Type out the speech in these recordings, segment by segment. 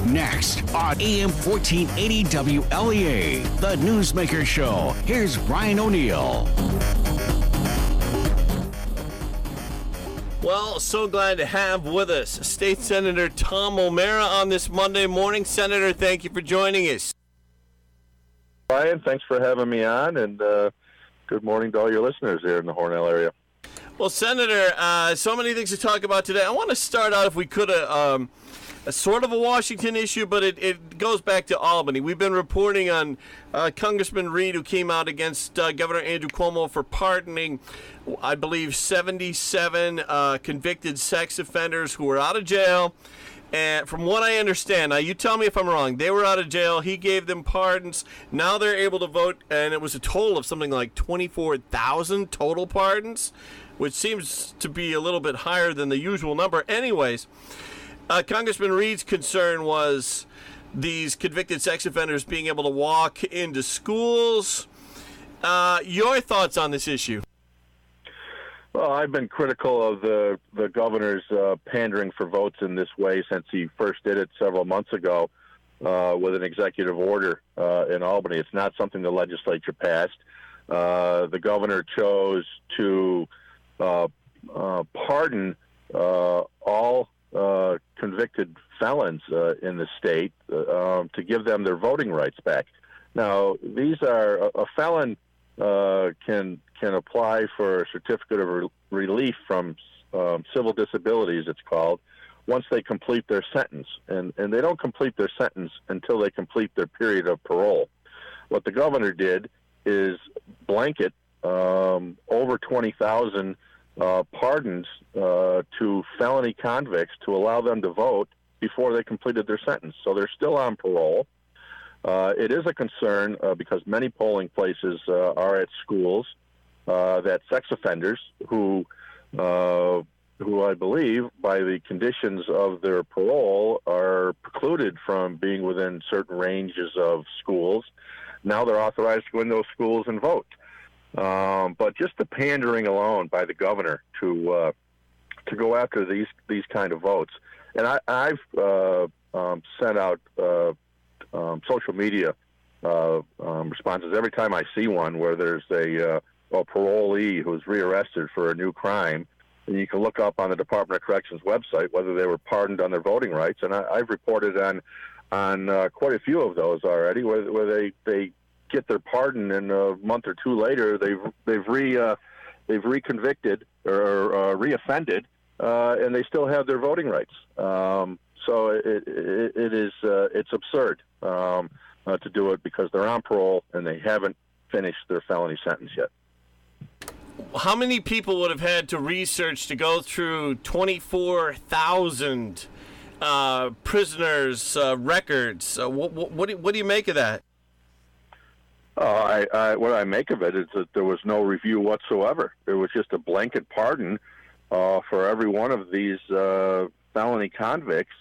Next on AM 1480 WLEA, the Newsmaker Show. Here's Brian O'Neill. Well, so glad to have with us State Senator Tom OMara on this Monday morning. Senator, thank you for joining us. Brian, thanks for having me on, and good morning to all your listeners here in the Hornell area. Well, Senator, so many things to talk about today. I want to start out, if we could, a sort of a Washington issue, but it goes back to Albany. We've been reporting on Congressman Reed, who came out against Governor Andrew Cuomo for pardoning, I believe, 77 convicted sex offenders who were out of jail. And from what I understand, now you tell me if I'm wrong, they were out of jail. He gave them pardons. Now they're able to vote, and it was a total of something like 24,000 total pardons, which seems to be a little bit higher than the usual number. Anyways, Congressman Reed's concern was these convicted sex offenders being able to walk into schools. Your thoughts on this issue? Well, I've been critical of the governor's pandering for votes in this way since he first did it several months ago with an executive order in Albany. It's not something the legislature passed. The governor chose to pardon all convicted felons in the state to give them their voting rights back. Now, these are a felon can apply for a certificate of relief from civil disabilities, it's called, once they complete their sentence. And they don't complete their sentence until they complete their period of parole. What the governor did is blanket over 20,000 pardons to felony convicts to allow them to vote before they completed their sentence. So they're still on parole. It is a concern because many polling places are at schools that sex offenders who I believe, by the conditions of their parole, are precluded from being within certain ranges of schools. Now they're authorized to go in those schools and vote. But just the pandering alone by the governor to go after these kind of votes, and I've sent out social media responses every time I see one where there's a parolee who's rearrested for a new crime, and you can look up on the Department of Corrections website whether they were pardoned on their voting rights, and I've reported on quite a few of those already where they get their pardon, and a month or two later they've reconvicted or reoffended, and they still have their voting rights. So it's absurd to do it because they're on parole and they haven't finished their felony sentence yet. How many people would have had to research to go through 24,000 prisoners' records? What do you make of that? What I make of it is that there was no review whatsoever. There was just a blanket pardon for every one of these felony convicts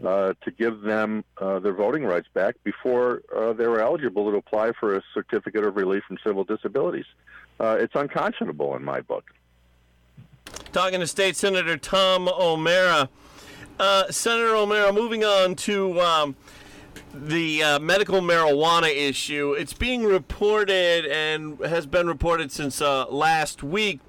to give them their voting rights back before they were eligible to apply for a certificate of relief from civil disabilities. It's unconscionable in my book. Talking to State Senator Tom OMara. Senator OMara, moving on to the medical marijuana issue. It's being reported and has been reported since last week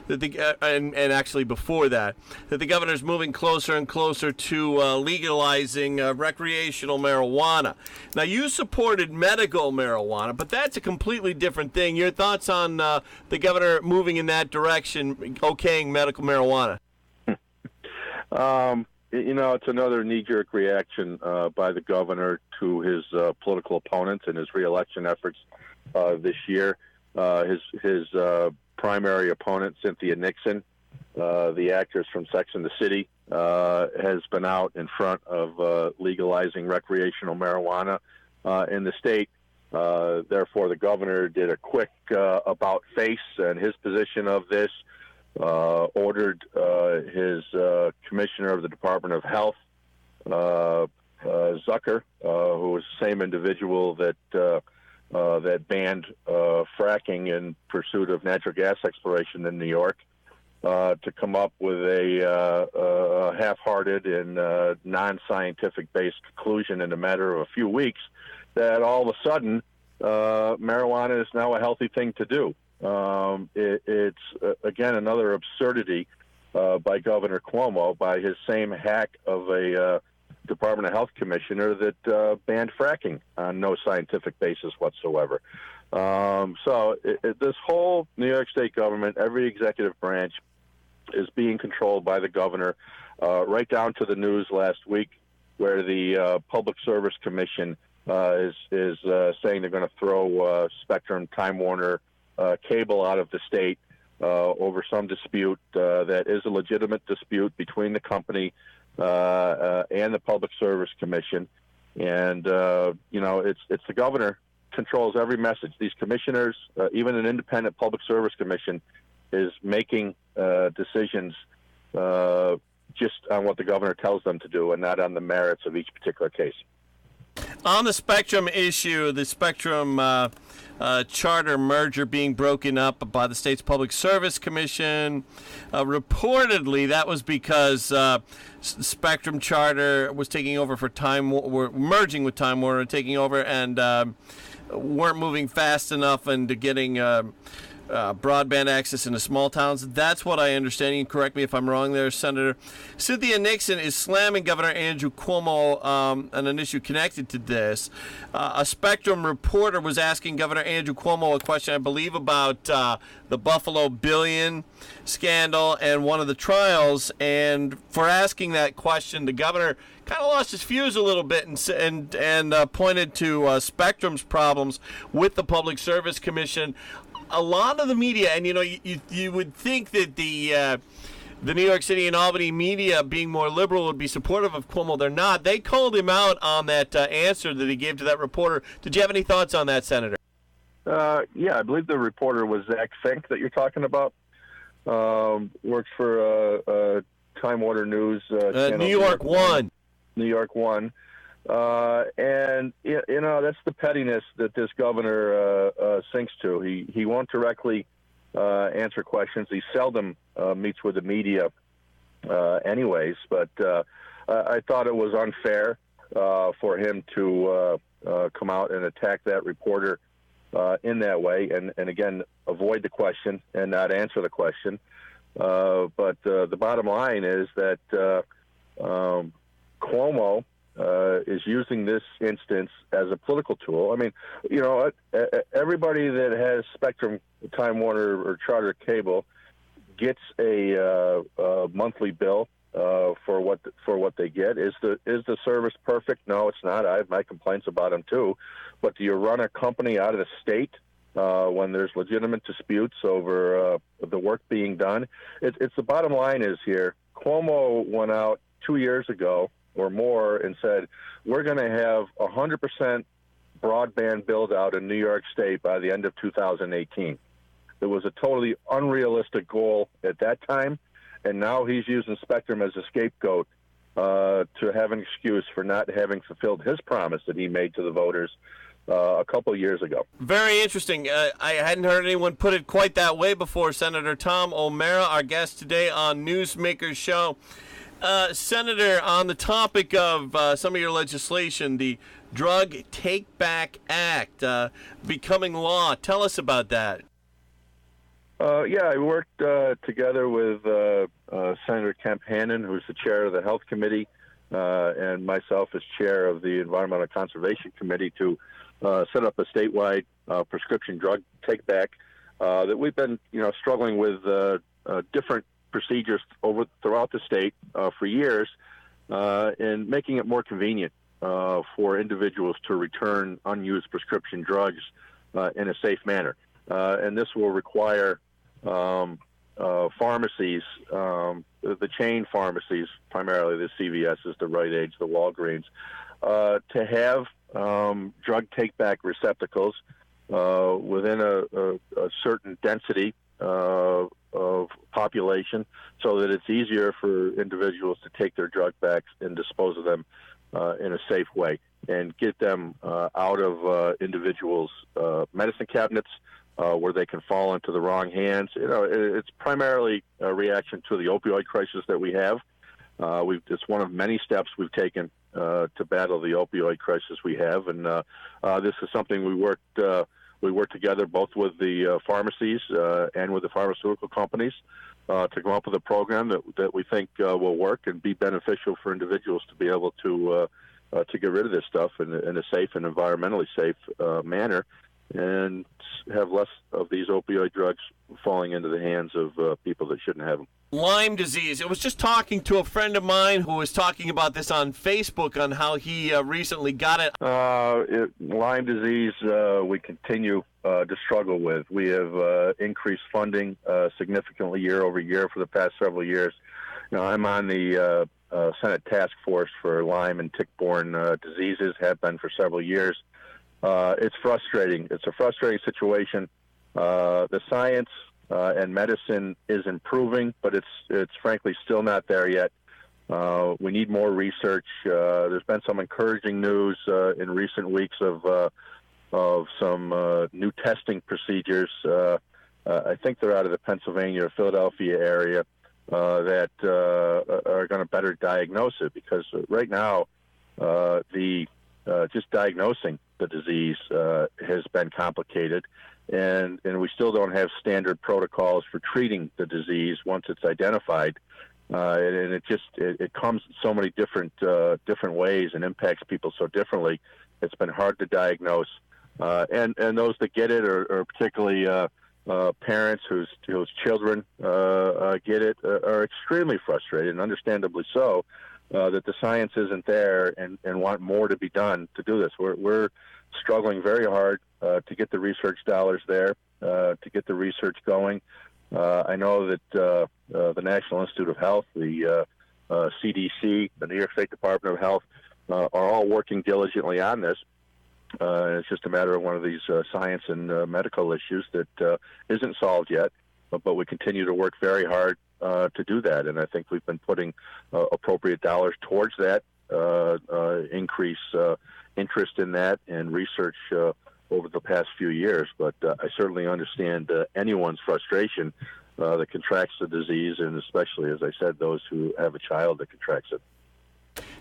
that and actually before that the governor's moving closer and closer to legalizing recreational marijuana. Now, you supported medical marijuana, but that's a completely different thing. Your thoughts on the governor moving in that direction, okaying medical marijuana? It's another knee-jerk reaction by the governor to his political opponents and his reelection efforts this year. His primary opponent, Cynthia Nixon, the actress from Sex and the City, has been out in front of legalizing recreational marijuana in the state. Therefore, the governor did a quick about-face and his position of this. Ordered his commissioner of the Department of Health, Zucker, who was the same individual that banned fracking in pursuit of natural gas exploration in New York, to come up with a half-hearted and non-scientific based conclusion in a matter of a few weeks that all of a sudden marijuana is now a healthy thing to do. It's again, another absurdity by Governor Cuomo, by his same hack of a Department of Health commissioner that banned fracking on no scientific basis whatsoever. This whole New York State government, every executive branch, is being controlled by the governor, right down to the news last week, where the Public Service Commission is saying they're going to throw Spectrum, Time Warner cable out of the state over some dispute that is a legitimate dispute between the company and the Public Service Commission. And it's the governor controls every message. These commissioners, even an independent Public Service Commission, is making decisions just on what the governor tells them to do and not on the merits of each particular case. On the Spectrum issue, the Spectrum charter merger being broken up by the state's Public Service Commission, reportedly that was because Spectrum charter was taking over for were merging with Time Warner, taking over, and weren't moving fast enough into getting broadband access into small towns. That's what I understand. You can correct me if I'm wrong there, Senator. Cynthia Nixon is slamming Governor Andrew Cuomo on an issue connected to this. A Spectrum reporter was asking Governor Andrew Cuomo a question, I believe, about the Buffalo Billion scandal and one of the trials. And for asking that question, the governor kind of lost his fuse a little bit and pointed to Spectrum's problems with the Public Service Commission. A lot of the media, and you would think that the New York City and Albany media, being more liberal, would be supportive of Cuomo. They're not. They called him out on that answer that he gave to that reporter. Did you have any thoughts on that, Senator? Yeah, I believe the reporter was Zach Fink that you're talking about. Works for Time Warner News. New York One. New York One. And that's the pettiness that this governor sinks to. He won't directly answer questions. He seldom meets with the media anyways, but I thought it was unfair for him to come out and attack that reporter in that way, and again, avoid the question and not answer the question. But the bottom line is that Cuomo is using this instance as a political tool. I mean, everybody that has Spectrum, Time Warner, or Charter cable gets a monthly bill for what they get. Is the service perfect? No, it's not. I have my complaints about them too. But do you run a company out of the state when there's legitimate disputes over the work being done? It's the bottom line is here. Cuomo went out 2 years ago or more and said, we're going to have 100% broadband build out in New York State by the end of 2018. It was a totally unrealistic goal at that time, and now he's using Spectrum as a scapegoat to have an excuse for not having fulfilled his promise that he made to the voters a couple of years ago. Very interesting. I hadn't heard anyone put it quite that way before. Senator Tom OMara, our guest today on Newsmaker's show. Senator, on the topic of some of your legislation, the Drug TakeBack Act becoming law, tell us about that. I worked together with Senator Kemp Hannon, who's the chair of the Health Committee, and myself as chair of the Environmental Conservation Committee to set up a statewide prescription drug take-back that we've been, struggling with different procedures throughout the state for years, and making it more convenient for individuals to return unused prescription drugs in a safe manner. And this will require pharmacies, the chain pharmacies, primarily the CVS's, the Rite Aids, the Walgreens, to have drug take-back receptacles within a certain density of population, so that it's easier for individuals to take their drug backs and dispose of them in a safe way, and get them out of individuals' medicine cabinets where they can fall into the wrong hands. It's primarily a reaction to the opioid crisis that we have. It's one of many steps we've taken to battle the opioid crisis we have, and this is something we work together both with the pharmacies and with the pharmaceutical companies to come up with a program that we think will work and be beneficial for individuals to be able to get rid of this stuff in a safe and environmentally safe manner, and have less of these opioid drugs falling into the hands of people that shouldn't have them. Lyme disease. I was just talking to a friend of mine who was talking about this on Facebook on how he recently got it. Lyme disease, we continue to struggle with. We have increased funding significantly year over year for the past several years. I'm on the Senate Task Force for Lyme and tick-borne diseases, have been for several years. It's frustrating. It's a frustrating situation. The science and medicine is improving, but it's frankly still not there yet. We need more research. There's been some encouraging news in recent weeks of some new testing procedures. I think they're out of the Pennsylvania or Philadelphia area that are going to better diagnose it, because right now just diagnosing the disease has been complicated, and we still don't have standard protocols for treating the disease once it's identified, and it comes in so many different ways and impacts people so differently. It's been hard to diagnose, and those that get it are particularly parents whose children get it are extremely frustrated, and understandably so, that the science isn't there and want more to be done to do this. We're struggling very hard to get the research dollars there, to get the research going. I know that the National Institute of Health, the CDC, the New York State Department of Health are all working diligently on this. It's just a matter of one of these science and medical issues that isn't solved yet, but we continue to work very hard to do that, and I think we've been putting appropriate dollars towards that, increase interest in that and research over the past few years. But I certainly understand anyone's frustration that contracts the disease, and especially, as I said, those who have a child that contracts it.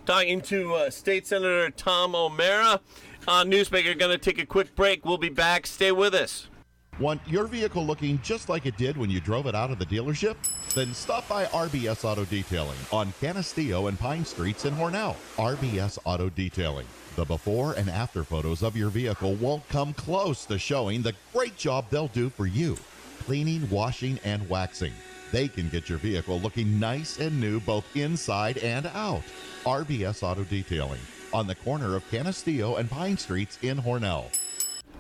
Talking to State Senator Tom OMara. Newsmaker, going to take a quick break. We'll be back. Stay with us. Want your vehicle looking just like it did when you drove it out of the dealership? Then stop by RBS Auto Detailing on Canisteo and Pine Streets in Hornell. RBS Auto Detailing. The before and after photos of your vehicle won't come close to showing the great job they'll do for you. Cleaning, washing, and waxing. They can get your vehicle looking nice and new both inside and out. RBS Auto Detailing on the corner of Canisteo and Pine Streets in Hornell.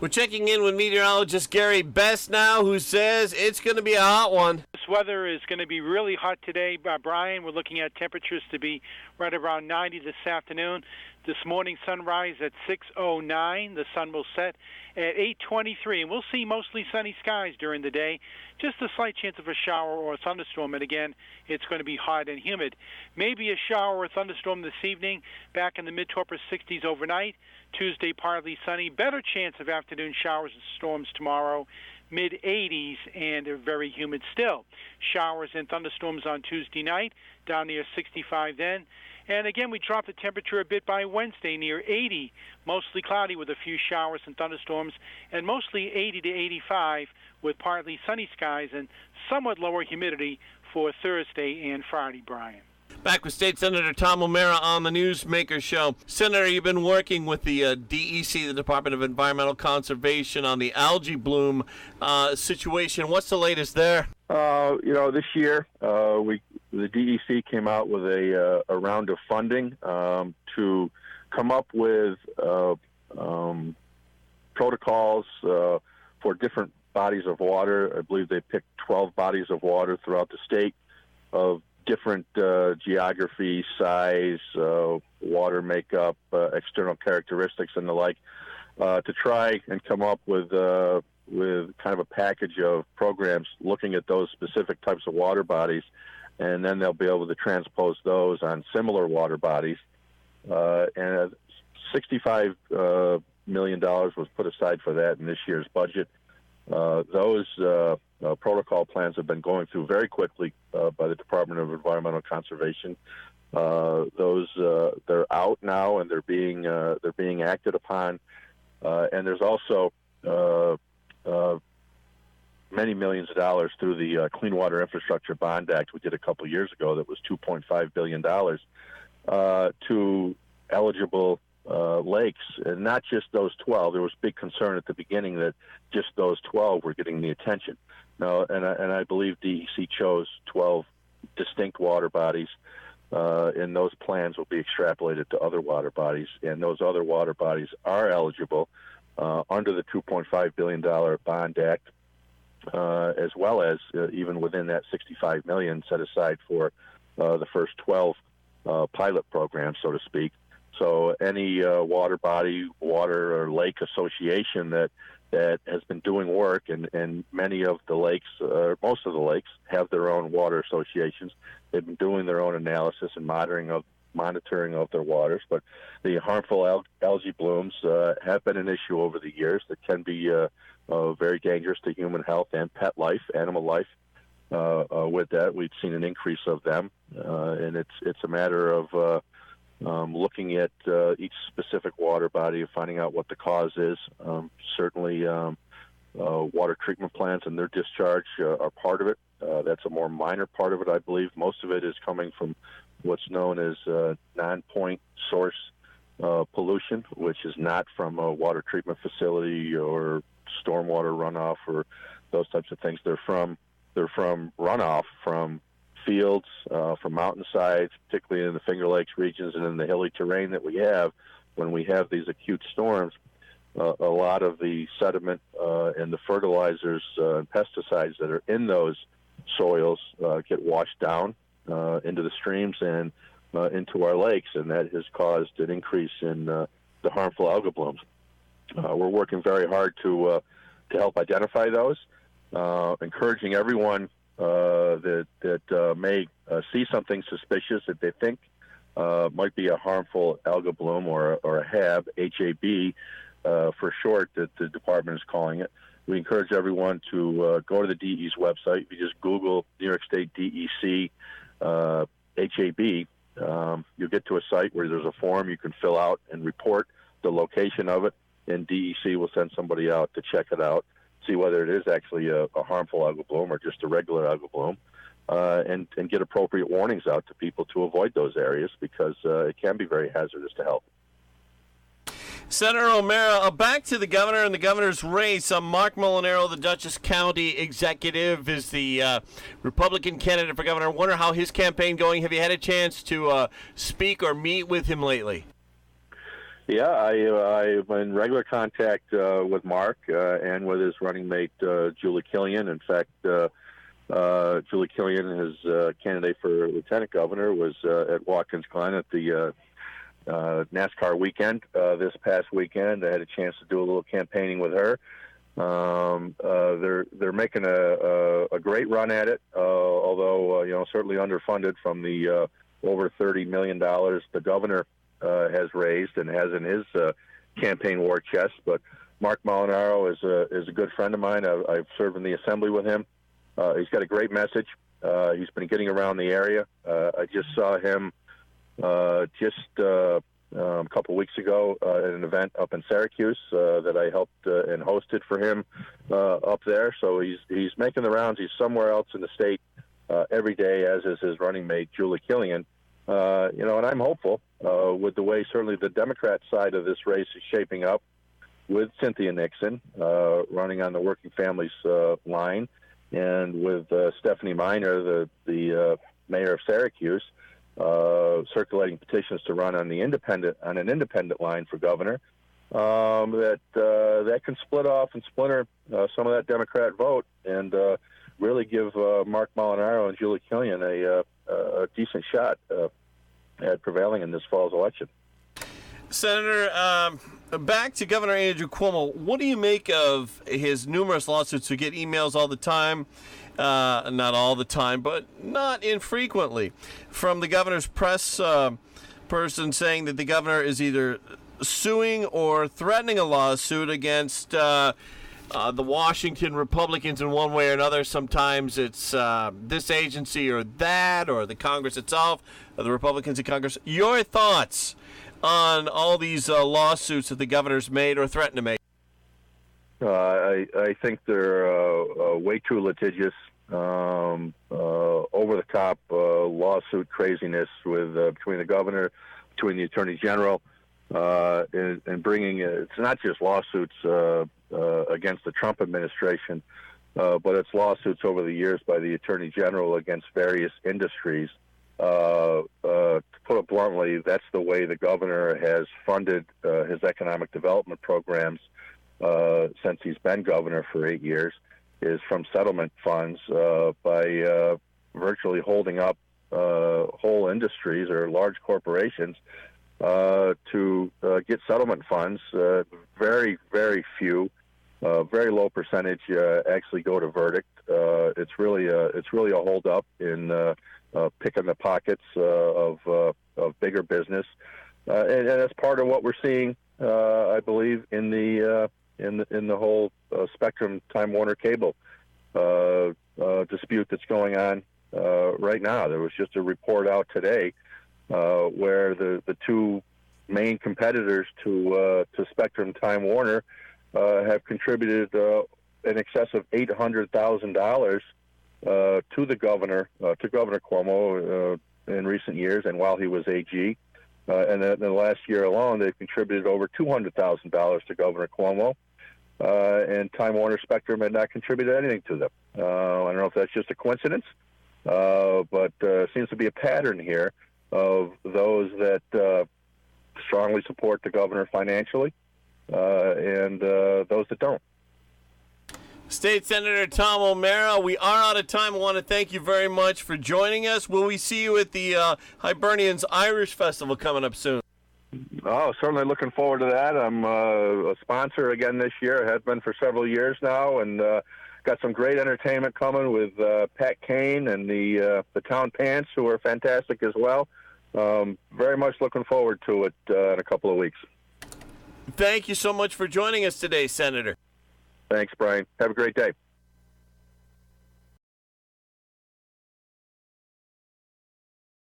We're checking in with meteorologist Gary Best now, who says it's going to be a hot one. This weather is going to be really hot today, Brian. We're looking at temperatures to be right around 90 this afternoon. This morning, sunrise at 6:09. The sun will set at 8:23, and we'll see mostly sunny skies during the day. Just a slight chance of a shower or a thunderstorm, and again, it's going to be hot and humid. Maybe a shower or a thunderstorm this evening, back in the mid to upper 60s overnight. Tuesday, partly sunny. Better chance of afternoon showers and storms tomorrow. Mid-80s and very humid still. Showers and thunderstorms on Tuesday night, down near 65 then. And again, we drop the temperature a bit by Wednesday, near 80. Mostly cloudy with a few showers and thunderstorms, and mostly 80 to 85 with partly sunny skies and somewhat lower humidity for Thursday and Friday, Brian. Back with State Senator Tom OMara on the Newsmaker Show. Senator, you've been working with the DEC, the Department of Environmental Conservation, on the algae bloom situation. What's the latest there? This year, the DEC came out with a round of funding to come up with protocols for different bodies of water. I believe they picked 12 bodies of water throughout the state of different geography, size, water makeup, external characteristics, and the like, to try and come up with kind of a package of programs looking at those specific types of water bodies, and then they'll be able to transpose those on similar water bodies. And $65 million was put aside for that in this year's budget. Those protocol plans have been going through very quickly by the Department of Environmental Conservation. They're out now and they're being acted upon. And there's also many millions of dollars through the Clean Water Infrastructure Bond Act we did a couple years ago that was $2.5 billion to eligible lakes, and not just those 12. There was big concern at the beginning that just those 12 were getting the attention. No, and I believe DEC chose 12 distinct water bodies, and those plans will be extrapolated to other water bodies, and those other water bodies are eligible under the $2.5 billion Bond Act, as well as even within that $65 million set aside for the first 12 pilot programs, so to speak. So any water body, water or lake association that has been doing work, and many of the lakes, most of the lakes, have their own water associations. They've been doing their own analysis and monitoring of their waters. But the harmful algae blooms have been an issue over the years that can be very dangerous to human health and pet life, animal life. With that, we've seen an increase of them, and it's a matter of looking at each specific water body and finding out what the cause is. Certainly, water treatment plants and their discharge are part of it. That's a more minor part of it, I believe. Most of it is coming from what's known as non-point source pollution, which is not from a water treatment facility or stormwater runoff or those types of things. They're from runoff from fields, from mountainsides, particularly in the Finger Lakes regions and in the hilly terrain that we have. When we have these acute storms, a lot of the sediment and the fertilizers and pesticides that are in those soils get washed down into the streams and into our lakes, and that has caused an increase in the harmful algal blooms. We're working very hard to help identify those, encouraging everyone that may see something suspicious that they think might be a harmful algal bloom or a HAB, H-A-B for short, that the department is calling it. We encourage everyone to go to the DE's website. If you just Google New York State DEC HAB, you'll get to a site where there's a form you can fill out and report the location of it, and DEC will send somebody out to check it out, see whether it is actually a harmful algal bloom or just a regular algal bloom, and get appropriate warnings out to people to avoid those areas, because it can be very hazardous to health. Senator OMara, back to the governor and the governor's race. Mark Molinaro, the Dutchess County executive, is the Republican candidate for governor. I wonder how his campaign going. Have you had a chance to speak or meet with him lately? Yeah, I'm in regular contact with Mark and with his running mate, Julie Killian. In fact, Julie Killian, his candidate for lieutenant governor, was at Watkins Glen at the NASCAR weekend this past weekend. I had a chance to do a little campaigning with her. They're making a great run at it, although certainly underfunded from the over $30 million the governor has raised and has in his campaign war chest. But Mark Molinaro is a good friend of mine. I've served in the assembly with him. He's got a great message. He's been getting around the area. I just saw him a couple weeks ago at an event up in Syracuse that I helped and hosted for him up there. So he's making the rounds. He's somewhere else in the state every day, as is his running mate, Julie Killian. And I'm hopeful with the way certainly the Democrat side of this race is shaping up, with Cynthia Nixon running on the Working Families line, and with Stephanie Miner, the mayor of Syracuse, circulating petitions to run on an independent line for governor. That can split off and splinter some of that Democrat vote, and really give Mark Molinaro and Julie Killian a decent shot at prevailing in this fall's election. Senator, back to Governor Andrew Cuomo. What do you make of his numerous lawsuits? We get emails all the time, not all the time, but not infrequently, from the governor's press person saying that the governor is either suing or threatening a lawsuit against the Washington Republicans in one way or another. Sometimes it's this agency or that, or the Congress itself, or the Republicans in Congress. Your thoughts on all these lawsuits that the governor's made or threatened to make? I think they're way too litigious, over-the-top lawsuit craziness with between the governor, between the attorney general, and bringing it's not just lawsuits against the Trump administration, but it's lawsuits over the years by the attorney general against various industries. To put it bluntly, that's the way the governor has funded his economic development programs since he's been governor for 8 years, is from settlement funds by virtually holding up whole industries or large corporations to get settlement funds. Very, very few, very low percentage actually go to verdict. It's really a holdup in picking the pockets of bigger business, and that's part of what we're seeing, I believe, in the whole Spectrum Time Warner cable dispute that's going on right now. There was just a report out today where the two main competitors to Spectrum Time Warner have contributed in excess of $800,000 to the governor, to Governor Cuomo in recent years, and while he was AG. And in the last year alone, they've contributed over $200,000 to Governor Cuomo. And Time Warner Spectrum had not contributed anything to them. I don't know if that's just a coincidence, but seems to be a pattern here of those that strongly support the governor financially and those that don't. State Senator Tom OMara, we are out of time. I want to thank you very much for joining us. Will we see you at the Hibernians Irish Festival coming up soon? Oh, certainly looking forward to that. I'm a sponsor again this year. I have been for several years now, and got some great entertainment coming with Pat Kane and the Town Pants, who are fantastic as well. Very much looking forward to it in a couple of weeks. Thank you so much for joining us today, Senator. Thanks, Brian. Have a great day.